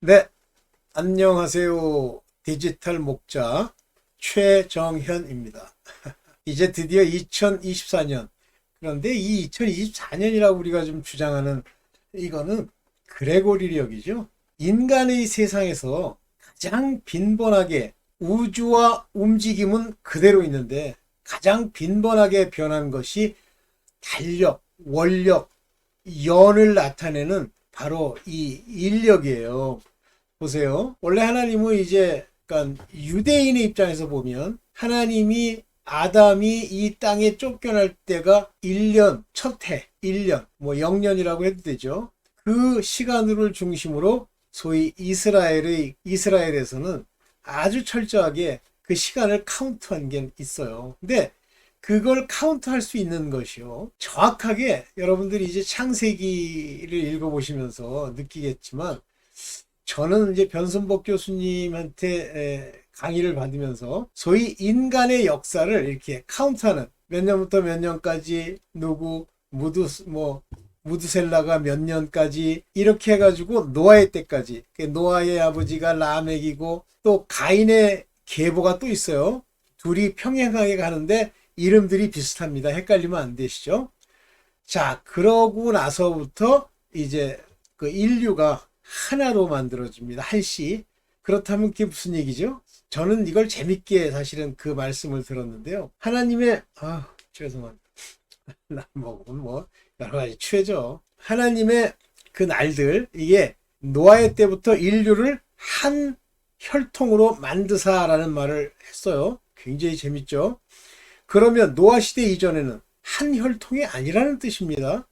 네, 안녕하세요. 디지털 목자 최정현입니다. 이제 드디어 2024년. 그런데 이 2024년이라고 우리가 좀 주장하는 이거는 그레고리력이죠. 인간의 세상에서 가장 빈번하게 우주와 움직임은 그대로 있는데 가장 빈번하게 변한 것이 달력, 원력, 연을 나타내는 바로 이 인력이에요. 보세요. 원래 하나님은 이제 그러니까 유대인의 입장에서 보면 하나님이 아담이 이 땅에 쫓겨날 때가 1년, 첫 해, 1년, 뭐 0년이라고 해도 되죠. 그 시간을 중심으로 소위 이스라엘에서는 아주 철저하게 그 시간을 카운트한 게 있어요. 근데 그걸 카운트할 수 있는 것이요. 정확하게 여러분들이 이제 창세기를 읽어보시면서 느끼겠지만 저는 이제 변순복 교수님한테 강의를 받으면서 소위 인간의 역사를 이렇게 카운트하는 몇 년부터 몇 년까지 누구 무드셀라가 몇 년까지 이렇게 해가지고 노아의 때까지 노아의 아버지가 라멕이고 또 가인의 계보가 또 있어요. 둘이 평행하게 가는데 이름들이 비슷합니다. 헷갈리면 안 되시죠? 자, 그러고 나서부터 이제 그 인류가 하나로 만들어집니다. 한시. 그렇다면 그게 무슨 얘기죠? 저는 이걸 재밌게 사실은 그 말씀을 들었는데요. 하나님의, 죄송합니다. 뭐, 여러 가지 취해죠. 하나님의 그 날들, 이게 노아의 때부터 인류를 한 혈통으로 만드사라는 말을 했어요. 굉장히 재밌죠? 그러면 노아 시대 이전에는 한 혈통이 아니라는 뜻입니다.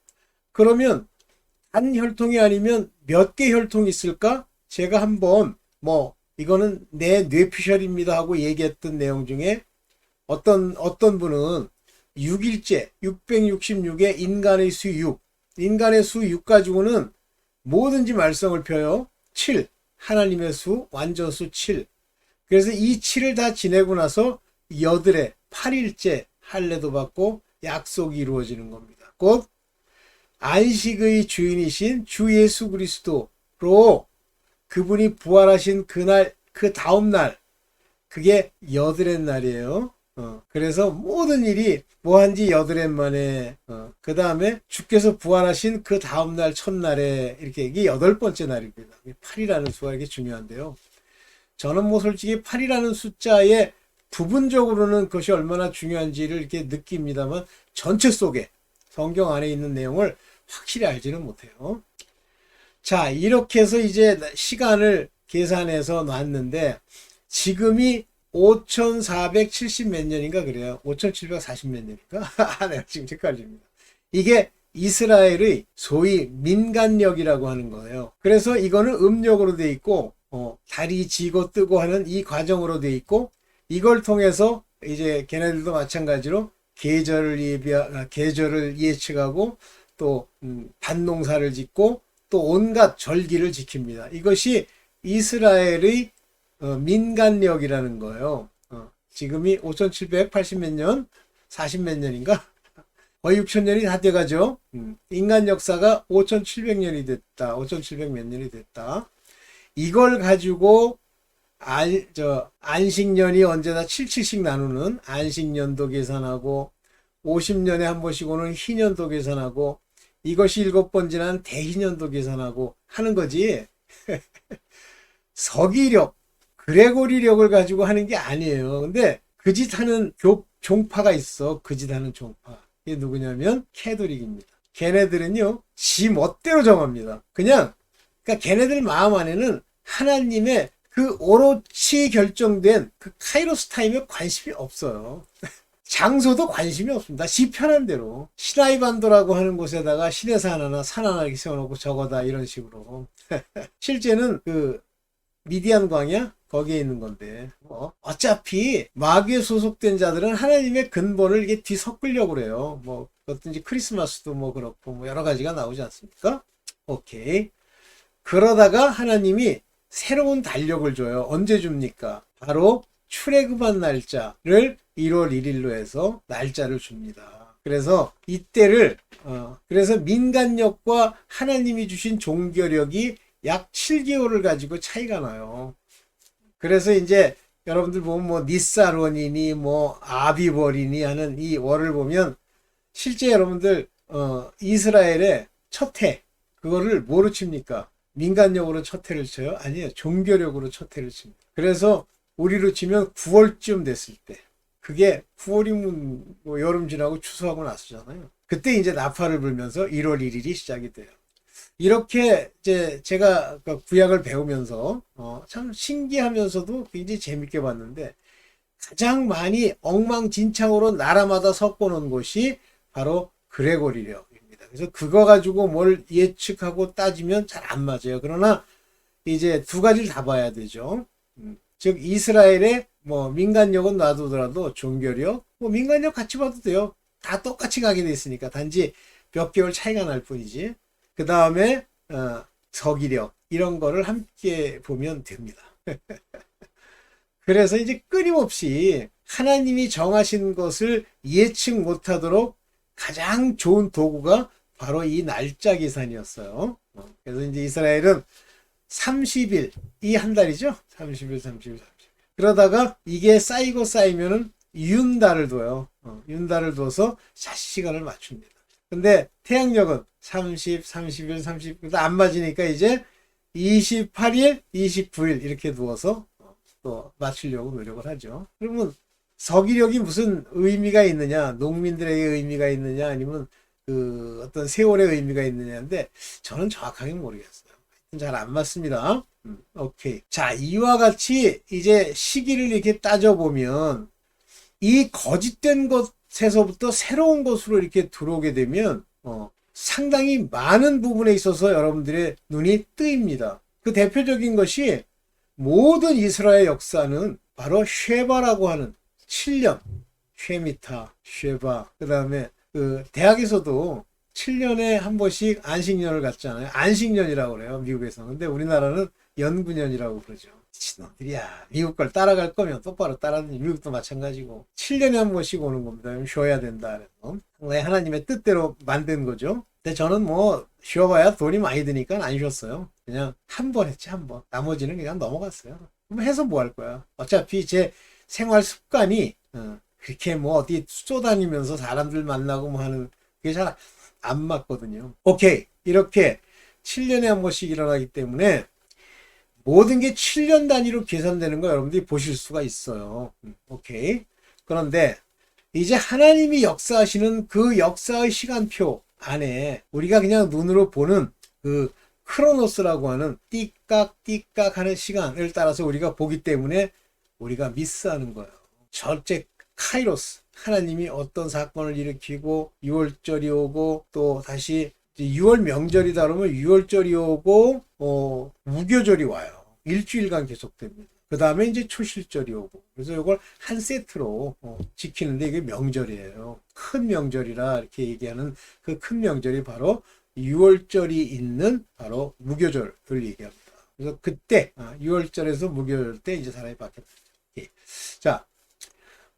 그러면 한 혈통이 아니면 몇 개 혈통이 있을까? 제가 한번 이거는 내 뇌피셜입니다 하고 얘기했던 내용 중에 어떤 분은 6일째 666의 인간의 수 6, 인간의 수 6 가지고는 뭐든지 말썽을 펴요. 7, 하나님의 수 완전수 7. 그래서 이 7을 다 지내고 나서 여들의 8일째 할례도 받고 약속이 이루어지는 겁니다. 곧 안식의 주인이신 주 예수 그리스도로 그분이 부활하신 그날, 그 다음날, 그게 여드렛 날이에요. 그래서 모든 일이 뭐한지 여드렛 만에, 그 다음에 주께서 부활하신 그 다음날 첫날에 이렇게 이게 8번째 날입니다. 8이라는 수가 이게 중요한데요. 저는 뭐 솔직히 8이라는 숫자에 부분적으로는 그것이 얼마나 중요한지를 이렇게 느낍니다만 전체 속에 성경 안에 있는 내용을 확실히 알지는 못해요. 자, 이렇게 해서 이제 시간을 계산해서 놨는데 지금이 5470 몇 년인가 그래요. 5740 몇 년인가? 내가 지금 헷갈립니다. 이게 이스라엘의 소위 민간력이라고 하는 거예요. 그래서 이거는 음력으로 돼 있고 달이 지고 뜨고 하는 이 과정으로 돼 있고 이걸 통해서 이제 걔네들도 마찬가지로 계절을 예측하고 또 밭농사를 짓고 또 온갖 절기를 지킵니다. 이것이 이스라엘의 민간력이라는 거예요. 지금이 5780 몇 년, 40 몇 년인가? 거의 6000년이 다 돼가죠. 인간 역사가 5700년이 됐다. 5700 몇 년이 됐다. 이걸 가지고 안식년이 언제나 77씩 나누는 안식년도 계산하고 50년에 한 번씩 오는 희년도 계산하고 이것이 7번 지난 대희년도 계산하고 하는 거지. 서기력, 그레고리력을 가지고 하는 게 아니에요. 근데 그 짓 하는 종파가 있어. 그 짓 하는 종파. 이게 누구냐면 캐톨릭입니다. 걔네들은요, 지 멋대로 정합니다. 그러니까 걔네들 마음 안에는 하나님의 그 오롯이 결정된 그 카이로스 타임에 관심이 없어요. 장소도 관심이 없습니다. 지 편한 대로. 시나이반도라고 하는 곳에다가 시내산 하나, 산 하나 이렇게 세워놓고 저거다 이런 식으로. 실제는 그 미디안 광야 거기에 있는 건데 어차피 마귀에 소속된 자들은 하나님의 근본을 이게 뒤섞으려고 그래요. 어떤지 크리스마스도 그렇고 여러 가지가 나오지 않습니까? 오케이. 그러다가 하나님이 새로운 달력을 줘요. 언제 줍니까? 바로 출애굽한 날짜를 1월 1일로 해서 날짜를 줍니다. 그래서 이때를 그래서 민간력과 하나님이 주신 종교력이 약 7개월을 가지고 차이가 나요. 그래서 이제 여러분들 보면 뭐 니사론이니 뭐 아비월이니 하는 이 월을 보면 실제 여러분들 이스라엘의 첫 해 그거를 뭐로 칩니까? 민간력으로 첫 해를 쳐요? 아니에요. 종교력으로 첫 해를 칩니다. 그래서 우리로 치면 9월쯤 됐을 때 그게 9월이면 뭐 여름 지나고 추수하고 나서잖아요. 그때 이제 나팔을 불면서 1월 1일이 시작이 돼요. 이렇게 이제 제가 구약을 배우면서 참 신기하면서도 굉장히 재밌게 봤는데 가장 많이 엉망진창으로 나라마다 섞어놓은 곳이 바로 그레고리력입니다. 그래서 그거 가지고 뭘 예측하고 따지면 잘 안 맞아요. 그러나 이제 두 가지를 다 봐야 되죠. 즉 이스라엘의 뭐 민간력은 놔두더라도 종교력, 뭐 민간력 같이 봐도 돼요. 다 똑같이 가게 돼 있으니까 단지 몇 개월 차이가 날 뿐이지. 그 다음에 서기력 이런 거를 함께 보면 됩니다. 그래서 이제 끊임없이 하나님이 정하신 것을 예측 못하도록 가장 좋은 도구가 바로 이 날짜 계산이었어요. 그래서 이제 이스라엘은 30일, 이 한 달이죠. 30일, 30일, 30일. 그러다가 이게 쌓이고 쌓이면은 윤달을 둬요. 윤달을 둬서 시간을 맞춥니다. 근데 태양력은 30, 31, 30, 안 맞으니까 이제 28일, 29일 이렇게 두어서 또 맞추려고 노력을 하죠. 그러면 서기력이 무슨 의미가 있느냐, 농민들에게 의미가 있느냐, 아니면 그 어떤 세월의 의미가 있느냐인데 저는 정확하게 모르겠어요. 잘 안 맞습니다. 오케이. 자, 이와 같이 이제 시기를 이렇게 따져보면 이 거짓된 것에서부터 새로운 것으로 이렇게 들어오게 되면 상당히 많은 부분에 있어서 여러분들의 눈이 뜨입니다. 그 대표적인 것이 모든 이스라엘 역사는 바로 쉐바라고 하는 7년, 쉐미타, 쉐바. 그 다음에 그 대학에서도 7년에 한 번씩 안식년을 갖잖아요. 안식년이라고 그래요, 미국에서는. 근데 우리나라는 연구년이라고 그러죠. 미친놈들이야. 미국 걸 따라갈 거면 똑바로 따라하는 미국도 마찬가지고 7년에 한 번씩 오는 겁니다. 쉬어야 된다. 그래서 하나님의 뜻대로 만든 거죠. 근데 저는 뭐 쉬어봐야 돈이 많이 드니까 안 쉬었어요. 그냥 한 번 했지, 한 번. 나머지는 그냥 넘어갔어요. 그럼 해서 뭐 할 거야. 어차피 제 생활 습관이 그렇게 뭐 어디 쏘다니면서 사람들 만나고 뭐 하는 그게 잘 안 맞거든요. 오케이. 이렇게 7년에 한 번씩 일어나기 때문에 모든 게 7년 단위로 계산되는 거 여러분들이 보실 수가 있어요. 오케이. 그런데 이제 하나님이 역사하시는 그 역사의 시간표 안에 우리가 그냥 눈으로 보는 그 크로노스라고 하는 띠깍띠깍 하는 시간을 따라서 우리가 보기 때문에 우리가 미스하는 거예요. 절제 카이로스. 하나님이 어떤 사건을 일으키고 6월절이 오고 또 다시 6월 명절이다 그러면 6월절이 오고 무교절이 와요. 일주일간 계속됩니다. 그 다음에 이제 초실절이 오고 그래서 이걸 한 세트로 지키는데 이게 명절이에요. 큰 명절이라 이렇게 얘기하는 그 큰 명절이 바로 6월절이 있는 바로 무교절을 얘기합니다. 그래서 그때 6월절에서 무교절 때 이제 사람이 바뀌었다. 자,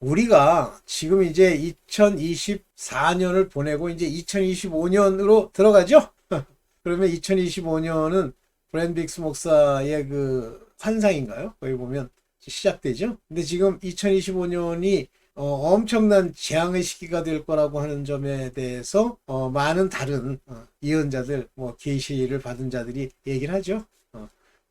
우리가 지금 이제 2024년을 보내고 이제 2025년으로 들어가죠? 그러면 2025년은 브랜빅스 목사의 그 환상인가요? 거기 보면 시작되죠? 근데 지금 2025년이 엄청난 재앙의 시기가 될 거라고 하는 점에 대해서 많은 다른 예언자들, 뭐 계시를 받은 자들이 얘기를 하죠.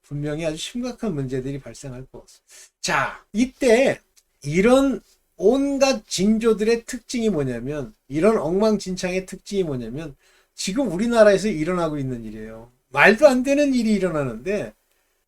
분명히 아주 심각한 문제들이 발생할 것입니다. 자, 이때 이런 온갖 징조들의 특징이 뭐냐면, 이런 엉망진창의 특징이 뭐냐면 지금 우리나라에서 일어나고 있는 일이에요. 말도 안 되는 일이 일어나는데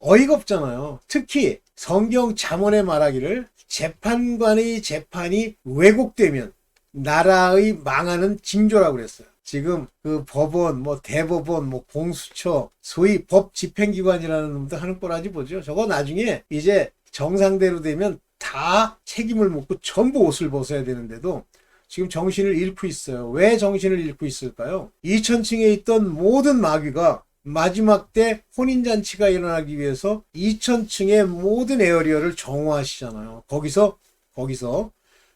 어이가 없잖아요. 특히 성경 잠언에 말하기를 재판관의 재판이 왜곡되면 나라의 망하는 징조라고 그랬어요. 지금 그 법원, 뭐 대법원, 뭐 공수처, 소위 법 집행기관이라는 놈들 하는 꼴하지 보죠. 저거 나중에 이제 정상대로 되면 다 책임을 묻고 전부 옷을 벗어야 되는데도 지금 정신을 잃고 있어요. 왜 정신을 잃고 있을까요? 2000층에 있던 모든 마귀가 마지막 때 혼인잔치가 일어나기 위해서 2000층의 모든 에어리어를 정화하시잖아요. 거기서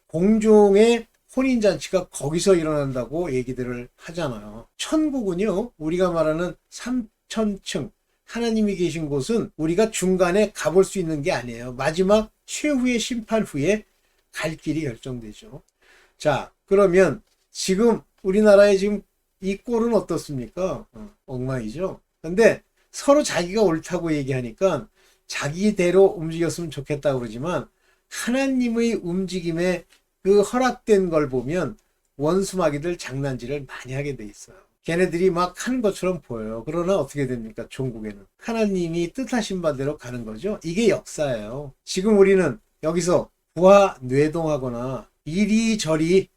공중의 혼인잔치가 거기서 일어난다고 얘기들을 하잖아요. 천국은요, 우리가 말하는 3000층, 하나님이 계신 곳은 우리가 중간에 가볼 수 있는 게 아니에요. 마지막 최후의 심판 후에 갈 길이 결정되죠. 자, 그러면 지금 우리나라의 지금 이 꼴은 어떻습니까? 엉망이죠. 근데 서로 자기가 옳다고 얘기하니까 자기대로 움직였으면 좋겠다고 그러지만 하나님의 움직임에 그 허락된 걸 보면 원수마귀들 장난질을 많이 하게 돼 있어요. 걔네들이 막 하는 것처럼 보여요. 그러나 어떻게 됩니까? 종국에는 하나님이 뜻하신 바대로 가는 거죠. 이게 역사예요. 지금 우리는 여기서 부하 뇌동하거나 이리저리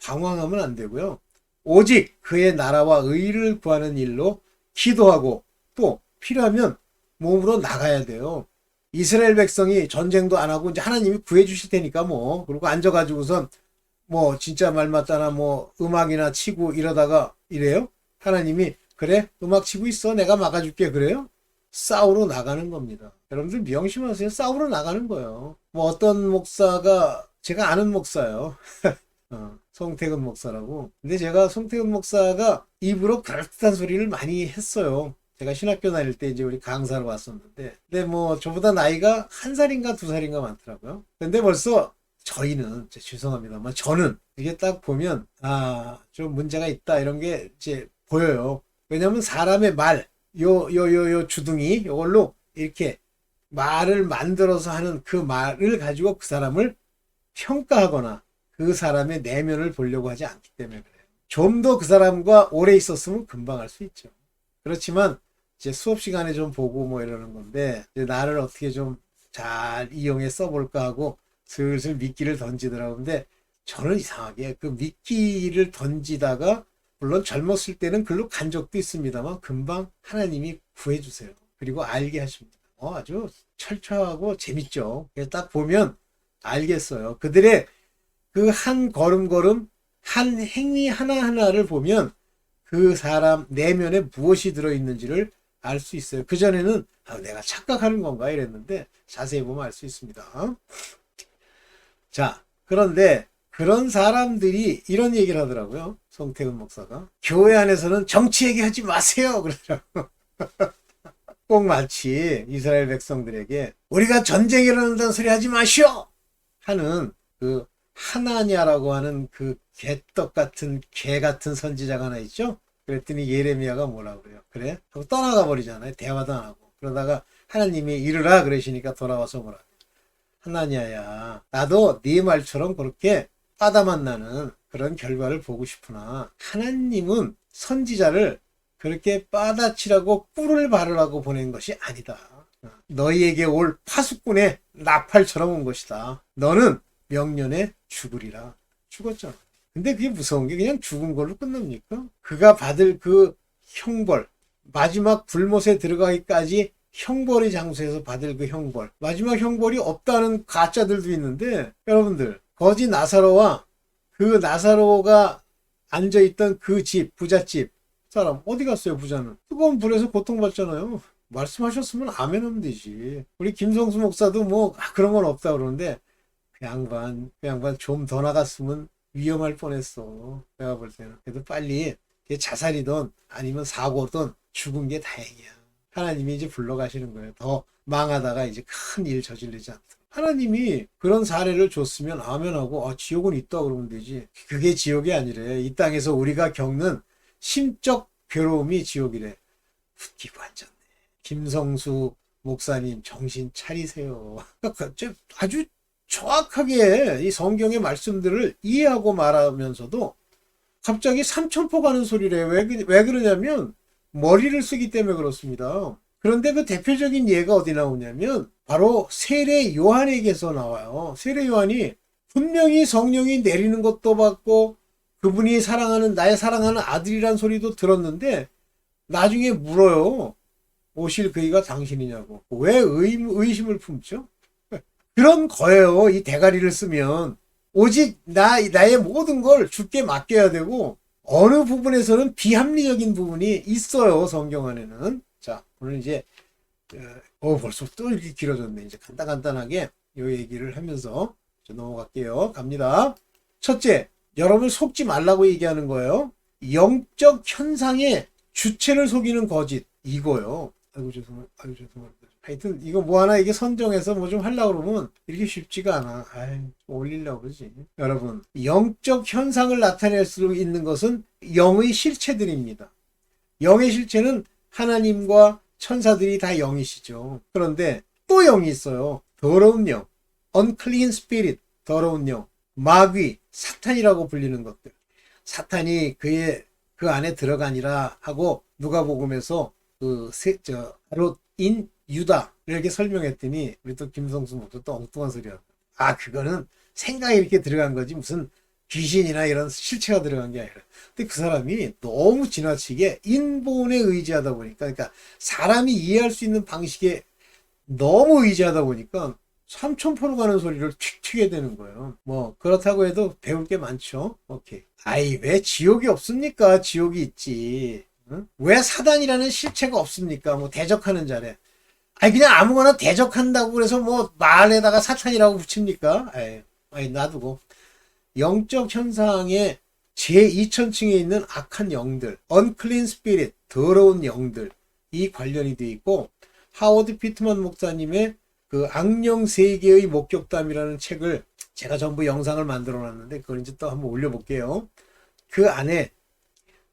방황하면 안 되고요. 오직 그의 나라와 의를 구하는 일로 기도하고 또 필요하면 몸으로 나가야 돼요. 이스라엘 백성이 전쟁도 안 하고 이제 하나님이 구해주실 테니까 뭐 그리고 앉아가지고선 뭐 진짜 말 맞다나 뭐 음악이나 치고 이러다가 이래요? 하나님이 그래 음악 치고 있어 내가 막아줄게 그래요? 싸우러 나가는 겁니다. 여러분들 명심하세요. 싸우러 나가는 거예요. 뭐 어떤 목사가 제가 아는 목사예요. 송태근 목사라고. 근데 제가 송태근 목사가 입으로 그럴듯한 소리를 많이 했어요. 제가 신학교 다닐 때 이제 우리 강사로 왔었는데, 근데 뭐 저보다 나이가 1살인가 2살인가 많더라고요. 근데 벌써 저희는 죄송합니다만 저는 이게 딱 보면 좀 문제가 있다 이런 게 이제 보여요. 왜냐면 사람의 말, 요 주둥이 이걸로 이렇게 말을 만들어서 하는 그 말을 가지고 그 사람을 평가하거나 그 사람의 내면을 보려고 하지 않기 때문에 그래요. 좀 더 그 사람과 오래 있었으면 금방 알 수 있죠. 그렇지만 이제 수업 시간에 좀 보고 뭐 이러는 건데 이제 나를 어떻게 좀 잘 이용해 써볼까 하고 슬슬 미끼를 던지더라고요. 근데 저는 이상하게 그 미끼를 던지다가 물론 젊었을 때는 글로 간 적도 있습니다만 금방 하나님이 구해주세요. 그리고 알게 하십니다. 아주 철저하고 재밌죠. 그래서 딱 보면 알겠어요. 그들의 그 한 걸음걸음 한 행위 하나하나를 보면 그 사람 내면에 무엇이 들어있는지를 알 수 있어요. 그전에는 내가 착각하는 건가 이랬는데 자세히 보면 알 수 있습니다. 자, 그런데 그런 사람들이 이런 얘기를 하더라고요. 송태근 목사가. 교회 안에서는 정치 얘기하지 마세요. 그러더라고요. 꼭 마치 이스라엘 백성들에게 우리가 전쟁 일어난다는 소리 하지 마시오! 하는 그 하나냐라고 하는 그 개떡 같은 개 같은 선지자가 하나 있죠. 그랬더니 예레미야가 뭐라 그래요? 그래? 하고 떠나가 버리잖아요. 대화도 안 하고. 그러다가 하나님이 이르라 그러시니까 돌아와서 뭐라 그래요? 하나냐야, 나도 네 말처럼 그렇게 빠다만 나는 그런 결과를 보고 싶으나 하나님은 선지자를 그렇게 빠다치라고 뿔을 바르라고 보낸 것이 아니다. 너희에게 올 파수꾼의 나팔처럼 온 것이다. 너는 명년에 죽으리라. 죽었잖아. 근데 그게 무서운 게 그냥 죽은 걸로 끝납니까? 그가 받을 그 형벌, 마지막 불못에 들어가기까지 형벌의 장소에서 받을 그 형벌, 마지막 형벌이 없다는 가짜들도 있는데 여러분들 거지 나사로와 그 나사로가 앉아있던 그 집, 부잣집 사람 어디 갔어요? 부자는 뜨거운 불에서 고통받잖아요. 말씀하셨으면 아멘 하면 되지. 우리 김성수 목사도 뭐 그런 건 없다 그러는데 그 양반 좀 더 나갔으면 위험할 뻔했어. 내가 볼 때는. 그래도 빨리 자살이든 아니면 사고든 죽은 게 다행이야. 하나님이 이제 불러가시는 거예요. 더 망하다가 이제 큰 일 저지르지 않도록. 하나님이 그런 사례를 줬으면 아멘하고 지옥은 있다 그러면 되지. 그게 지옥이 아니래. 이 땅에서 우리가 겪는 심적 괴로움이 지옥이래. 웃기고 앉았네. 김성수 목사님 정신 차리세요. 아주 정확하게 이 성경의 말씀들을 이해하고 말하면서도 갑자기 삼천포 가는 소리를 해요. 왜 그러냐면 머리를 쓰기 때문에 그렇습니다. 그런데 그 대표적인 예가 어디 나오냐면 바로 세례 요한에게서 나와요. 세례 요한이 분명히 성령이 내리는 것도 봤고 그분이 나의 사랑하는 아들이란 소리도 들었는데 나중에 물어요. 오실 그이가 당신이냐고. 왜 의심을 품죠? 그런 거예요. 이 대가리를 쓰면 오직 나의 모든 걸 주께 맡겨야 되고 어느 부분에서는 비합리적인 부분이 있어요. 성경 안에는. 자, 오늘 이제 벌써 또 이렇게 길어졌네. 이제 간단하게 이 얘기를 하면서 넘어갈게요. 갑니다. 첫째, 여러분 속지 말라고 얘기하는 거예요. 영적 현상의 주체를 속이는 거짓 이거요. 아이고 죄송합니다. 아이고 죄송합니다. 하여튼 이거 뭐 하나 이게 선정해서 뭐 좀 하려고 그러면 이렇게 쉽지가 않아. 아이, 올리려고 그러지. 여러분, 영적 현상을 나타낼 수 있는 것은 영의 실체들입니다. 영의 실체는 하나님과 천사들이 다 영이시죠. 그런데 또 영이 있어요. 더러운 영, unclean spirit, 더러운 영, 마귀, 사탄이라고 불리는 것들. 사탄이 그 안에 들어가니라 하고 누가복음에서 바로 인 유다 이렇게 설명했더니 우리 또 김성수 목사 또 엉뚱한 소리야. 아, 그거는 생각이 이렇게 들어간 거지 무슨 귀신이나 이런 실체가 들어간 게 아니라. 근데 그 사람이 너무 지나치게 인본에 의지하다 보니까, 그러니까 사람이 이해할 수 있는 방식에 너무 의지하다 보니까 삼천포로 가는 소리를 튀게 되는 거예요. 뭐 그렇다고 해도 배울 게 많죠. 오케이. 아이, 왜 지옥이 없습니까? 지옥이 있지. 응? 왜 사단이라는 실체가 없습니까? 뭐 대적하는 자래. 아니 그냥 아무거나 대적한다고 그래서 뭐 말에다가 사탄이라고 붙입니까? 아이 놔두고. 영적 현상의 제2천층에 있는 악한 영들, unclean spirit, 더러운 영들, 이 관련이 되어 있고, 하워드 피트만 목사님의 그 악령 세계의 목격담이라는 책을 제가 전부 영상을 만들어 놨는데 그걸 이제 또 한번 올려볼게요. 그 안에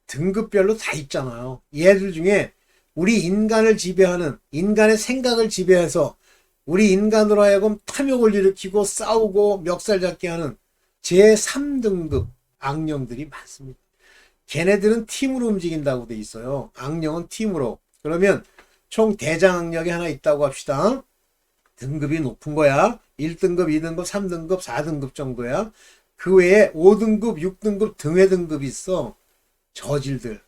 등급별로 다 있잖아요. 얘들 중에 우리 인간을 지배하는, 인간의 생각을 지배해서 우리 인간으로 하여금 탐욕을 일으키고 싸우고 멱살잡게 하는 제3등급 악령들이 많습니다. 걔네들은 팀으로 움직인다고 돼 있어요. 악령은 팀으로. 그러면 총 대장 악령이 하나 있다고 합시다. 등급이 높은 거야. 1등급, 2등급, 3등급, 4등급 정도야. 그 외에 5등급, 6등급 등회 등급이 있어. 저질들.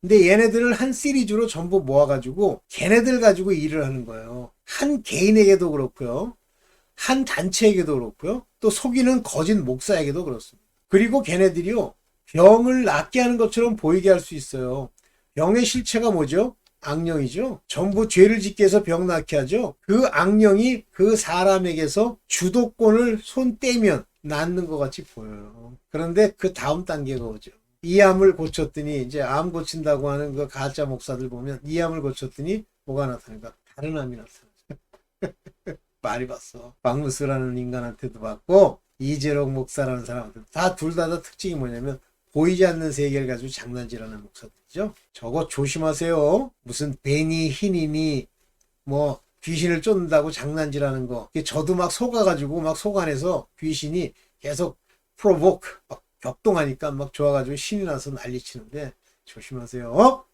근데 얘네들을 한 시리즈로 전부 모아가지고 걔네들 가지고 일을 하는 거예요. 한 개인에게도 그렇고요. 한 단체에게도 그렇고요. 또 속이는 거짓 목사에게도 그렇습니다. 그리고 걔네들이요. 병을 낫게 하는 것처럼 보이게 할 수 있어요. 병의 실체가 뭐죠? 악령이죠. 전부 죄를 짓게 해서 병 낫게 하죠. 그 악령이 그 사람에게서 주도권을 손 떼면 낫는 것 같이 보여요. 그런데 그 다음 단계가 오죠. 이 암을 고쳤더니 이제 암 고친다고 하는 그 가짜 목사들 보면 이 암을 고쳤더니 뭐가 나타나니까 다른 암이 나타나죠. 많이 봤어. 박무스라는 인간한테도 봤고 이재록 목사라는 사람한테 다 둘 다 특징이 뭐냐면 보이지 않는 세계를 가지고 장난질하는 목사들이죠. 저거 조심하세요. 무슨 베니 흰이니 뭐 귀신을 쫓는다고 장난질하는 거. 저도 막 속아가지고 막 속 안에서 귀신이 계속 프로보크 막 격동하니까 막 좋아가지고 신이 나서 난리치는데 조심하세요.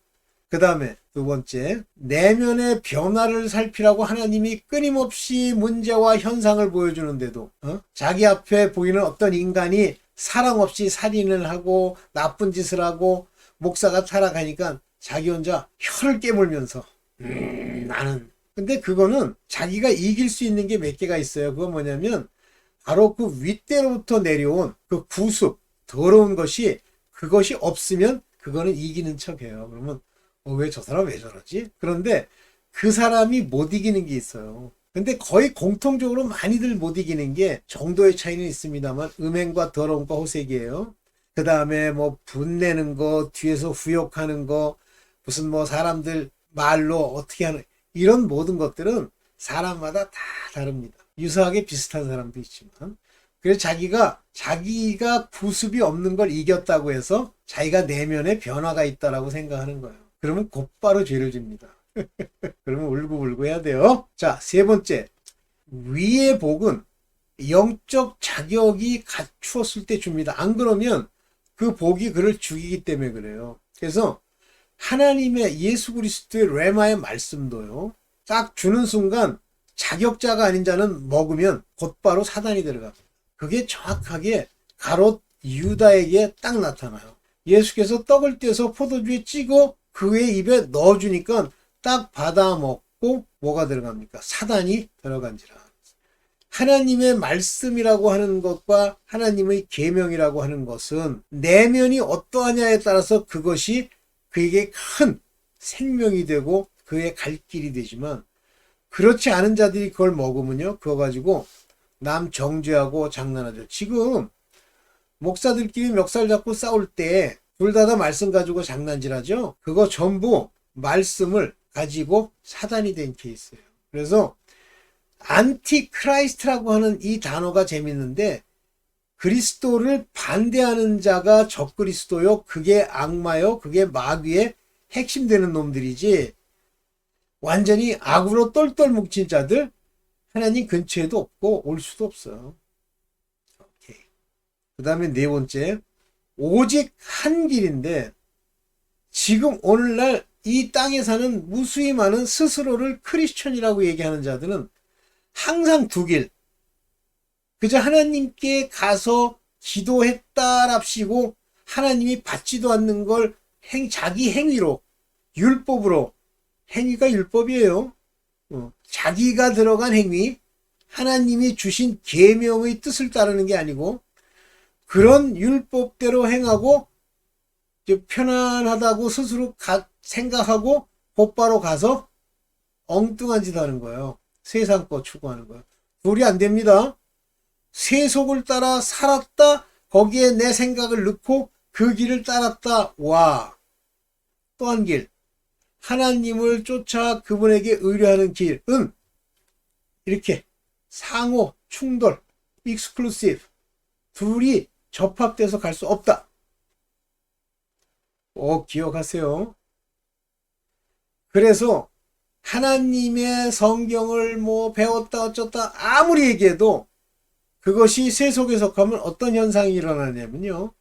그 다음에 두 번째, 내면의 변화를 살피라고 하나님이 끊임없이 문제와 현상을 보여주는데도 자기 앞에 보이는 어떤 인간이 사랑 없이 살인을 하고 나쁜 짓을 하고 목사가 타락하니까 자기 혼자 혀를 깨물면서 나는. 근데 그거는 자기가 이길 수 있는 게 몇 개가 있어요. 그건 뭐냐면 바로 그 윗대로부터 내려온 그 구습, 더러운 것이, 그것이 없으면 그거는 이기는 척해요. 그러면 왜 저 사람 왜 저러지? 그런데 그 사람이 못 이기는 게 있어요. 근데 거의 공통적으로 많이들 못 이기는 게 정도의 차이는 있습니다만 음행과 더러움과 호색이에요. 그 다음에 뭐 분내는 거, 뒤에서 후욕하는 거, 무슨 뭐 사람들 말로 어떻게 하는, 이런 모든 것들은 사람마다 다 다릅니다. 유사하게 비슷한 사람도 있지만. 그래서 자기가 구습이 없는 걸 이겼다고 해서 자기가 내면에 변화가 있다라고 생각하는 거예요. 그러면 곧바로 죄를 집니다. 그러면 울고불고 해야 돼요. 자, 세 번째. 위의 복은 영적 자격이 갖추었을 때 줍니다. 안 그러면 그 복이 그를 죽이기 때문에 그래요. 그래서 하나님의 예수 그리스도의 레마의 말씀도요. 딱 주는 순간 자격자가 아닌 자는 먹으면 곧바로 사단이 들어갑니다. 그게 정확하게 가롯 유다에게 딱 나타나요. 예수께서 떡을 떼서 포도주에 찍어 그의 입에 넣어주니까 딱 받아 먹고 뭐가 들어갑니까? 사단이 들어간지라. 하나님의 말씀이라고 하는 것과 하나님의 계명이라고 하는 것은 내면이 어떠하냐에 따라서 그것이 그에게 큰 생명이 되고 그의 갈 길이 되지만, 그렇지 않은 자들이 그걸 먹으면요, 그거 가지고 남 정죄하고 장난하죠. 지금 목사들끼리 멱살 잡고 싸울 때 둘 다 말씀 가지고 장난질하죠. 그거 전부 말씀을 가지고 사단이 된 케이스예요. 그래서 안티크라이스트라고 하는 이 단어가 재밌는데 그리스도를 반대하는 자가 적그리스도요. 그게 악마요. 그게 마귀의 핵심 되는 놈들이지 완전히 악으로 똘똘 뭉친 자들 하나님 근처에도 없고 올 수도 없어요. 오케이. 그 다음에 네 번째 오직 한 길인데 지금 오늘날 이 땅에 사는 무수히 많은 스스로를 크리스천이라고 얘기하는 자들은 항상 두 길. 그저 하나님께 가서 기도했다랍시고 하나님이 받지도 않는 걸 자기 행위로 율법으로 행위가 율법이에요. 자기가 들어간 행위 하나님이 주신 계명의 뜻을 따르는 게 아니고 그런 율법대로 행하고 편안하다고 스스로 생각하고 곧바로 가서 엉뚱한 짓 하는 거예요. 세상 거 추구하는 거예요. 둘이 안 됩니다. 세속을 따라 살았다. 거기에 내 생각을 넣고 그 길을 따랐다. 와. 또 한 길. 하나님을 쫓아 그분에게 의뢰하는 길은 이렇게 상호, 충돌, 익스클루시브. 둘이 접합돼서 갈 수 없다. 기억하세요. 그래서 하나님의 성경을 배웠다 어쩌다 아무리 얘기해도 그것이 세속에 속하면 어떤 현상이 일어나냐면요.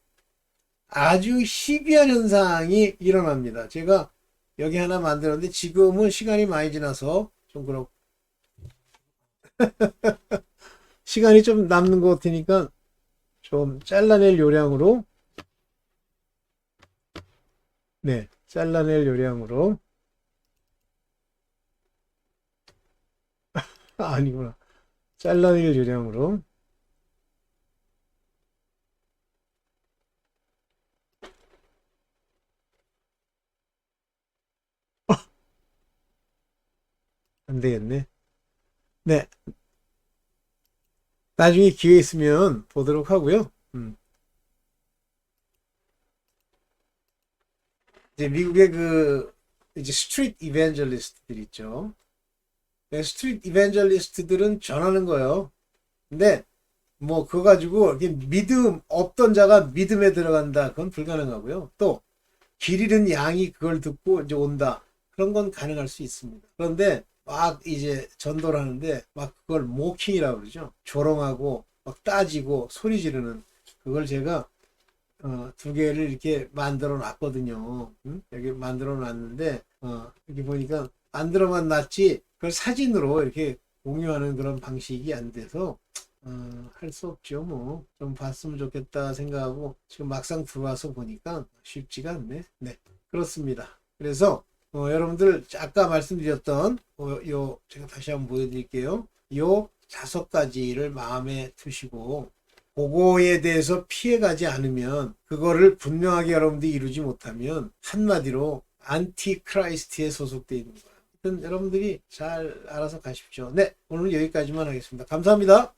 아주 희귀한 현상이 일어납니다. 제가 여기 하나 만들었는데 지금은 시간이 많이 지나서 좀 그렇고 시간이 좀 남는 것 같으니까 좀 잘라낼 요량으로 잘라낼 요량으로 아니구나. 잘라낼 요량으로 안 되겠네. 네. 나중에 기회 있으면 보도록 하고요. 이제 미국의 이제 스트리트 이벤젤리스트들 있죠. 스트리트 이벤젤리스트들은 전하는 거예요. 근데 그거 가지고 이렇게 믿음 없던 자가 믿음에 들어간다. 그건 불가능하고요. 또 길 잃은 양이 그걸 듣고 이제 온다. 그런 건 가능할 수 있습니다. 그런데 막 이제 전도를 하는데 막 그걸 모킹이라고 그러죠. 조롱하고 막 따지고 소리 지르는 그걸 제가 두 개를 이렇게 만들어 놨거든요. 여기 만들어 놨는데 여기 보니까 만들어만 놨지 그걸 사진으로 이렇게 공유하는 그런 방식이 안 돼서 할 수 없죠. 좀 봤으면 좋겠다 생각하고 지금 막상 들어와서 보니까 쉽지가 않네. 네, 그렇습니다. 그래서 여러분들 아까 말씀드렸던 제가 다시 한번 보여드릴게요. 요 5가지를 마음에 두시고 그거에 대해서 피해가지 않으면 그거를 분명하게 여러분들이 이루지 못하면 한마디로 안티크라이스트에 소속되어 있는 거예요. 여러분들이 잘 알아서 가십시오. 네, 오늘 여기까지만 하겠습니다. 감사합니다.